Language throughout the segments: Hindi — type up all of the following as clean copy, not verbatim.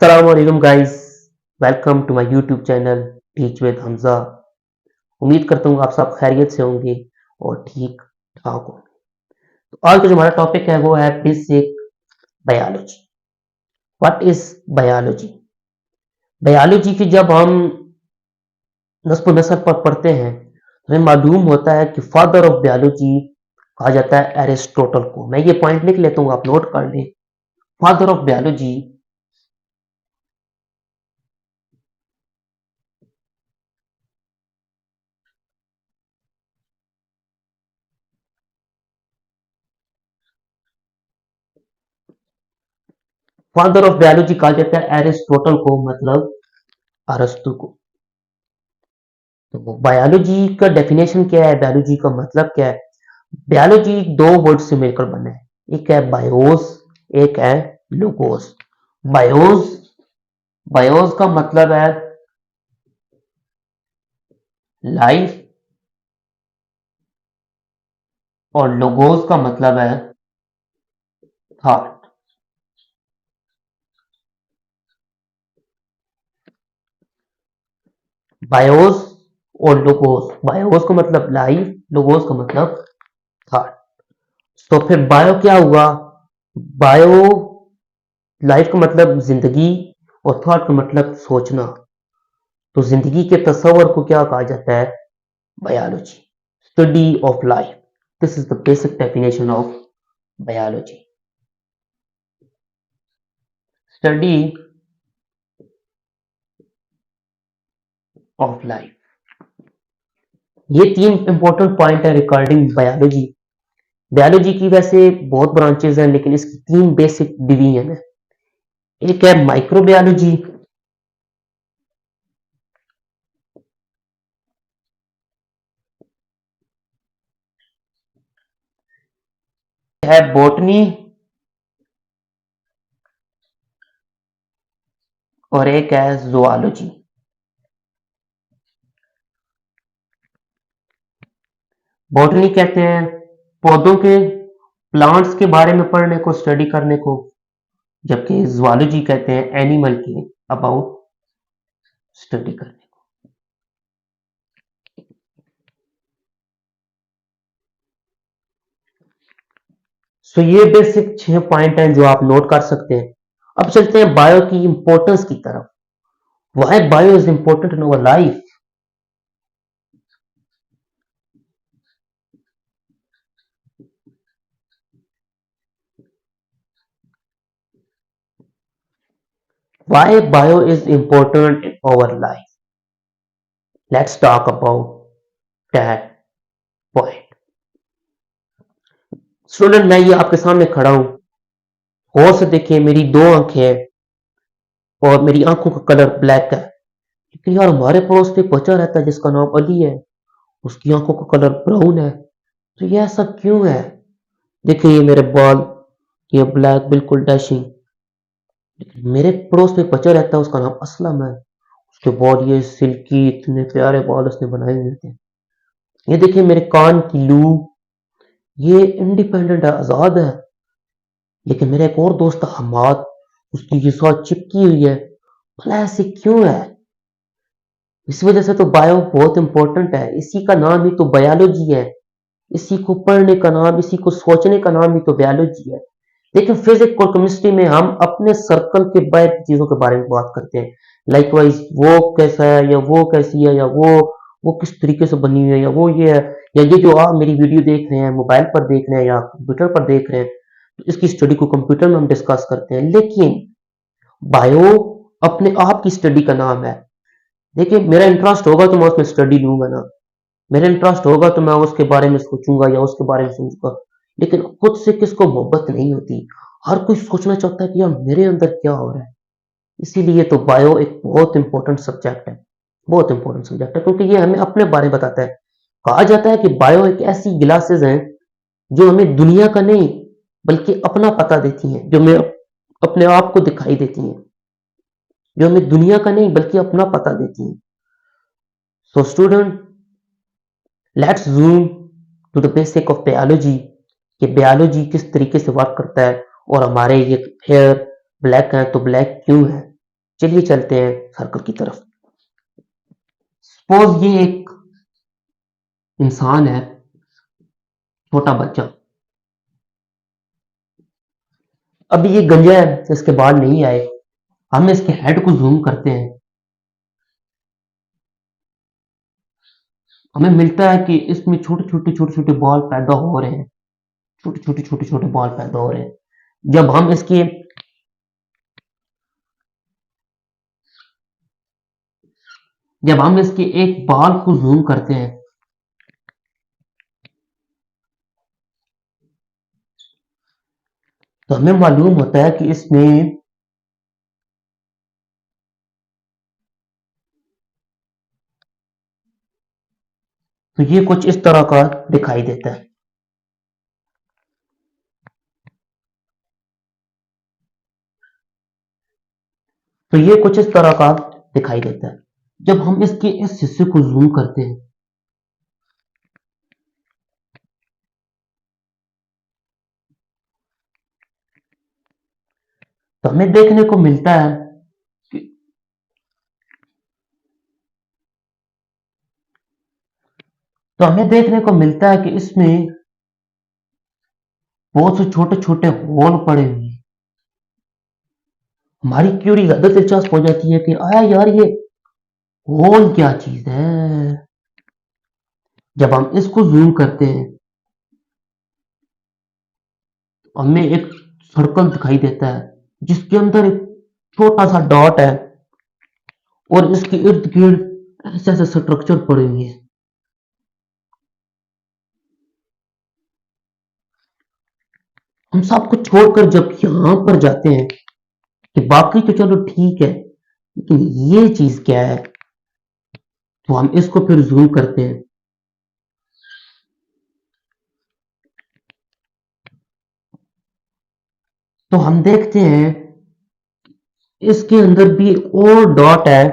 अस्सलाम guys, welcome to my YouTube channel teach with Hamza. उम्मीद करता हूँ आप सब खैरियत से होंगे और ठीक ठाक होंगे। तो आज का जो हमारा टॉपिक है वो है basic biology. What is biology? Biology की जब हम नस्ब नस्ल पर पढ़ते हैं तो हमें मालूम होता है कि फादर ऑफ बायोलॉजी कहा जाता है एरिस्टोटल को। मैं ये पॉइंट लिख लेता हूँ, आप नोट कर लें। Father of biology, father of biology कहा जाता है एरिस्टोटल को, मतलब अरस्तु को। तो बायोलॉजी का डेफिनेशन क्या है, बायोलॉजी का मतलब क्या है? बायोलॉजी दो वर्ड से मिलकर बना है, एक है बायोस, एक है लोगोस। बायोस, बायोस का मतलब है लाइफ और लोगोस का मतलब है थॉट। बायोस और लोगोस, बायोस का मतलब लाइफ, लोगोस का मतलब थॉट। तो फिर बायो क्या हुआ? बायो, लाइफ का मतलब जिंदगी और थॉट का मतलब सोचना। तो जिंदगी के तस्वर को क्या कहा जाता है? Biology, study of life. This is the basic definition of biology, study of life. ये तीन इंपॉर्टेंट पॉइंट है रिगार्डिंग बायोलॉजी। बायोलॉजी की वैसे बहुत ब्रांचेस हैं, लेकिन इसकी तीन बेसिक डिवीजन है। एक है माइक्रोबायोलॉजी, है बॉटनी, और एक है जुआलॉजी। बॉटनी कहते हैं पौधों के, प्लांट्स के बारे में पढ़ने को, स्टडी करने को, जबकि जुआलॉजी कहते हैं एनिमल के अबाउट स्टडी करने को। सो ये बेसिक 6 पॉइंट हैं जो आप नोट कर सकते हैं। अब चलते हैं बायो की इंपॉर्टेंस की तरफ। Why bio is important in our life? Why bio is important in our life? Let's talk about that point. Student, मैं ये आपके सामने खड़ा हूं, गौर से देखिए, मेरी दो आंखें हैं और मेरी आंखों का कलर ब्लैक है। लेकिन यार हमारे पड़ोस पे एक बच्चा रहता है जिसका नाम अली है, उसकी आंखों का कलर ब्राउन है। तो ये ऐसा क्यों है? देखिए ये मेरे बाल, ये ब्लैक बिल्कुल डैशिंग। लेकिन मेरे पड़ोस में एक बच्चा रहता है, उसका नाम असलम है, उसके बाल ये सिल्की, इतने प्यारे बाल उसने बनाए हुए थे। ये देखिए मेरे कान की लू, ये इंडिपेंडेंट है, आजाद है। लेकिन मेरा एक और दोस्त है हमाद, उसकी ये साथ चिपकी हुई है। भला ऐसे क्यों है? इस वजह से तो बायो बहुत इंपॉर्टेंट है, इसी का नाम ही तो बायोलॉजी है। इसी को पढ़ने का नाम, इसी को सोचने का नाम ही तो बायोलॉजी है। लेकिन फिजिक्स और केमिस्ट्री में हम अपने सर्कल के बाहर की चीजों के बारे में बात करते हैं। लाइकवाइज वो कैसा है, या वो कैसी है, या वो किस तरीके से बनी हुई है, या वो ये है, या ये जो आप मेरी वीडियो देख रहे हैं, मोबाइल पर देख रहे हैं या कंप्यूटर पर देख रहे हैं, तो इसकी स्टडी को कंप्यूटर में हम डिस्कस करते हैं। लेकिन बायो अपने आप की स्टडी का नाम है। देखिए मेरा इंटरेस्ट होगा तो मैं उसमें स्टडी लूंगा ना, मेरा इंटरेस्ट होगा तो मैं उसके बारे में सोचूंगा या उसके बारे में सोचूंगा। लेकिन खुद से किसको मोहब्बत नहीं होती? हर कोई सोचना चाहता है कि यार मेरे अंदर क्या हो रहा है। इसीलिए तो बायो एक बहुत इंपॉर्टेंट सब्जेक्ट है, बहुत इंपॉर्टेंट सब्जेक्ट है, क्योंकि ये हमें अपने बारे में बताता है। कहा जाता है कि बायो एक ऐसी ग्लासेस हैं जो हमें दुनिया का नहीं बल्कि अपना पता देती हैं, जो हमें अपने आप को दिखाई देती हैं, जो हमें दुनिया का नहीं बल्कि अपना पता देती हैं। So student, let's zoom to the basic of biology, कि बायोलॉजी किस तरीके से वर्क करता है और हमारे ये हेयर ब्लैक है तो ब्लैक क्यों है। चलिए चलते हैं सर्कल की तरफ। सपोज ये एक इंसान है, छोटा बच्चा। अभी ये गंजा है, इसके बाल नहीं आए। हम इसके हेड को जूम करते हैं, हमें मिलता है कि इसमें छोटे छोटे बाल पैदा हो रहे हैं, छोटे छोटे बाल पैदा हो रहे हैं। जब हम इसके जब हम इसके एक बाल को जूम करते हैं, तो हमें मालूम होता है कि इसमें तो ये कुछ इस तरह का दिखाई देता है। तो ये कुछ इस तरह का दिखाई देता है। जब हम इसके इस हिस्से को जूम करते हैं, तो हमें देखने को मिलता है कि इसमें बहुत से छोटे छोटे होल पड़े हुए हैं। हमारी क्यूरी ज्यादा दिलचस्प हो जाती है कि आया यार, ये होल क्या चीज है। जब हम इसको जूम करते हैं, तो हमें एक सर्कल दिखाई देता है जिसके अंदर एक छोटा सा डॉट है, और इसके इर्द गिर्द ऐसे ऐसे स्ट्रक्चर पड़े हुए हैं। हम सब कुछ छोड़कर जब यहां पर जाते हैं, कि बाकी तो चलो ठीक है, लेकिन ये चीज क्या है, तो हम इसको फिर जूम करते हैं। तो हम देखते हैं इसके अंदर भी और डॉट है।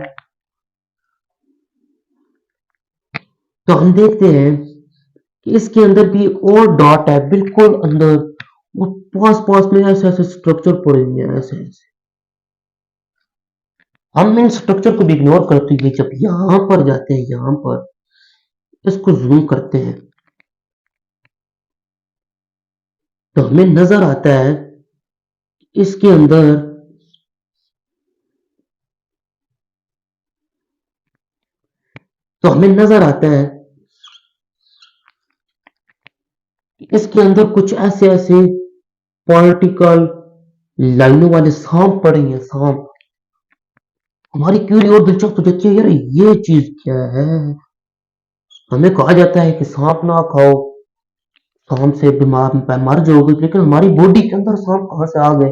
तो हम देखते हैं कि इसके अंदर भी और डॉट है, बिल्कुल अंदर, और पास पास में ऐसे ऐसे स्ट्रक्चर पड़े हुए हैं, ऐसे ऐसे। हम इन स्ट्रक्चर को भी इग्नोर करते हुए जब यहां पर जाते हैं, यहां पर इसको जूम करते हैं, तो हमें नजर आता है इसके अंदर तो हमें नजर आता है कि इसके अंदर कुछ ऐसे ऐसे पॉलिटिकल लाइनों वाले सांप पड़े हैं, सांप। हमारी क्यूरी और दिलचस्प हो जाती है, यार ये चीज क्या है। हमें कहा जाता है कि सांप ना खाओ, सांप से बीमार मर जाओगे, लेकिन हमारी बॉडी के अंदर सांप कहां से आ गए।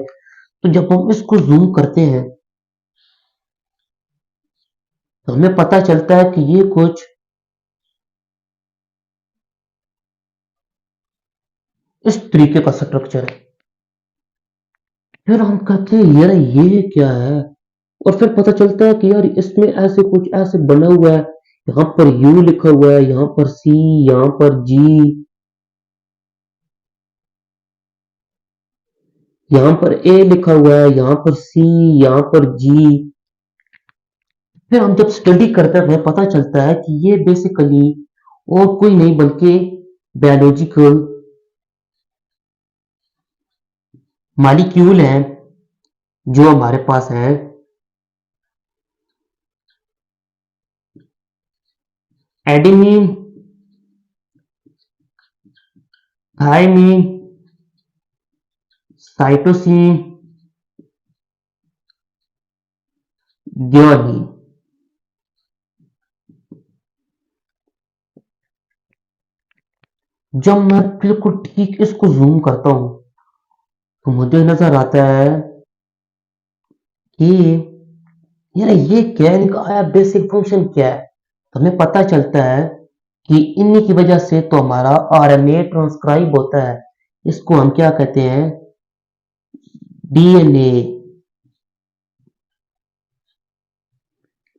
तो जब हम इसको जूम करते हैं, तो हमें पता चलता है कि ये कुछ इस तरीके का स्ट्रक्चर है। फिर हम कहते हैं यार ये क्या है, और फिर पता चलता है कि यार इसमें ऐसे कुछ ऐसे बना हुआ है। यहाँ पर यू लिखा हुआ है, यहाँ पर सी, यहाँ पर जी, यहाँ पर ए लिखा हुआ है, यहाँ पर सी, यहाँ पर जी। फिर हम जब स्टडी करते हैं, हमें पता चलता है कि ये बेसिकली और कोई नहीं बल्कि बायोलॉजिकल मॉलिक्यूल हैं जो हमारे पास हैं। Adenine, thymine, cytosine, guanine. जब मैं बिल्कुल ठीक इसको जूम करता हूं, तो मुझे नजर आता है कि यार ये क्या है, इनका आया बेसिक फंक्शन क्या है। तो हमें पता चलता है कि इन्हीं की वजह से तो हमारा आरएनए ट्रांसक्राइब होता है। इसको हम क्या कहते हैं, डीएनए।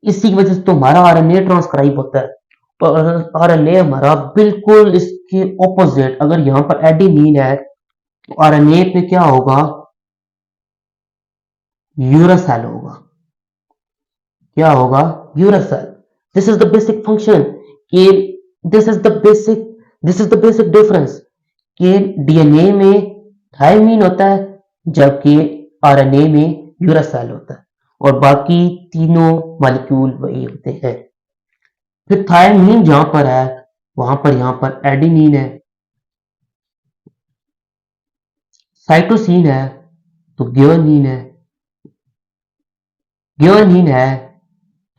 इसी की वजह से तो हमारा आरएनए ट्रांसक्राइब होता है। और आरएनए हमारा बिल्कुल इसके ऑपोजिट, अगर यहां पर एडेनिन है, तो आरएनए पे क्या होगा, यूरासेल होगा। क्या होगा? Uracil. This is the basic function कि this is the basic this is the basic difference कि डीएनए में थायमीन होता है जबकि आरएनए में यूरेसिल होता है और बाकी तीनों मॉलिक्यूल वही होते हैं। फिर थायमीन जहां पर है वहां पर यहां पर एडेनिन है, साइटोसिन है तो ग्वानिन है, ग्वानिन है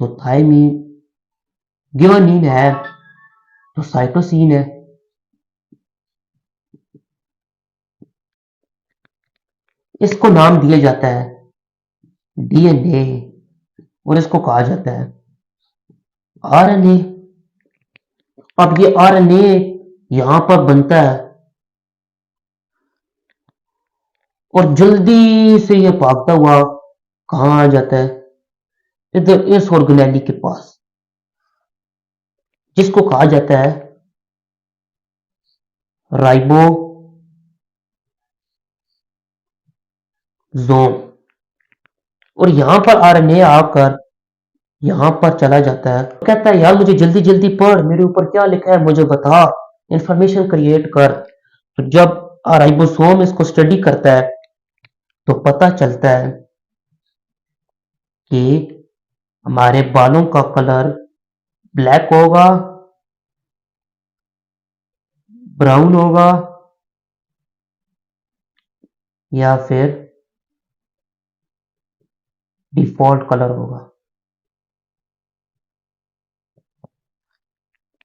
तो थायमीन, ग्वानिन है तो साइटोसिन है। इसको नाम दिया जाता है डीएनए और इसको कहा जाता है आरएनए। अब ये आरएनए यहां पर बनता है और जल्दी से ये भागता हुआ कहां आ जाता है? इधर इस ऑर्गेनेली के पास, जिसको कहा जाता है राइबोसोम। और यहां पर आरएनए आकर यहां पर चला जाता है, कहता है यार मुझे जल्दी जल्दी पढ़, मेरे ऊपर क्या लिखा है मुझे बता, इंफॉर्मेशन क्रिएट कर। तो जब राइबोसोम इसको स्टडी करता है तो पता चलता है कि हमारे बालों का कलर ब्लैक होगा, ब्राउन होगा या फिर डिफॉल्ट कलर होगा।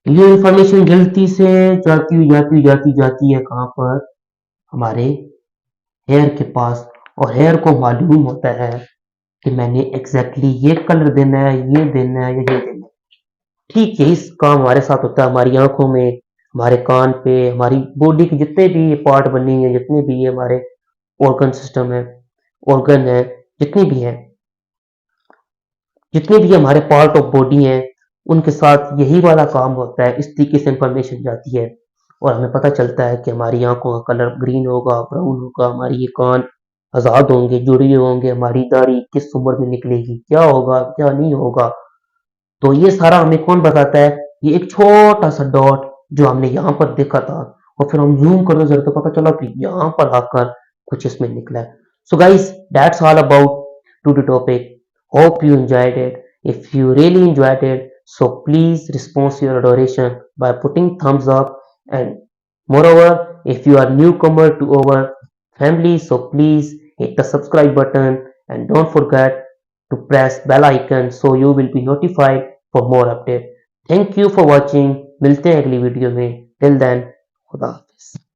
ये इंफॉर्मेशन जल्दी से जाती है कहां पर? हमारे हेयर के पास। और हेयर को मालूम होता है कि मैंने एग्जैक्टली ये कलर देना है, ये देना है या ये देना है। ठीक यही काम हमारे साथ होता है, हमारी आंखों में, हमारे कान पे, हमारी बॉडी के जितने भी पार्ट बने हैं, जितने भी हमारे ऑर्गन सिस्टम है, ऑर्गन है, जितने भी हैं, जितने भी हमारे पार्ट ऑफ बॉडी हैं, उनके साथ यही वाला काम होता है। इस तरीके से इंफॉर्मेशन जाती है और हमें पता चलता है कि हमारी आंखों का कलर ग्रीन होगा, ब्राउन होगा, हमारी ये कान आजाद होंगे, जुड़े हुए होंगे, हमारी दाढ़ी किस उम्र में निकलेगी, क्या होगा क्या नहीं होगा। तो ये सारा हमें कौन बताता है? ये एक छोटा सा डॉट जो हमने यहाँ पर देखा था और फिर हम जूम कर नजर तो पता चला कि यहाँ पर आकर कुछ इसमें निकला है। So guys, that's all about to the topic. Hope you enjoyed it. If you really enjoyed it, so please respond your adoration by putting thumbs up. And moreover, if you are newcomer to our family, so please hit the subscribe button and don't forget to press bell icon so you will be notified for more update. Thank you for watching. मिलते हैं अगली वीडियो में. Till then, खुदा हाफिज.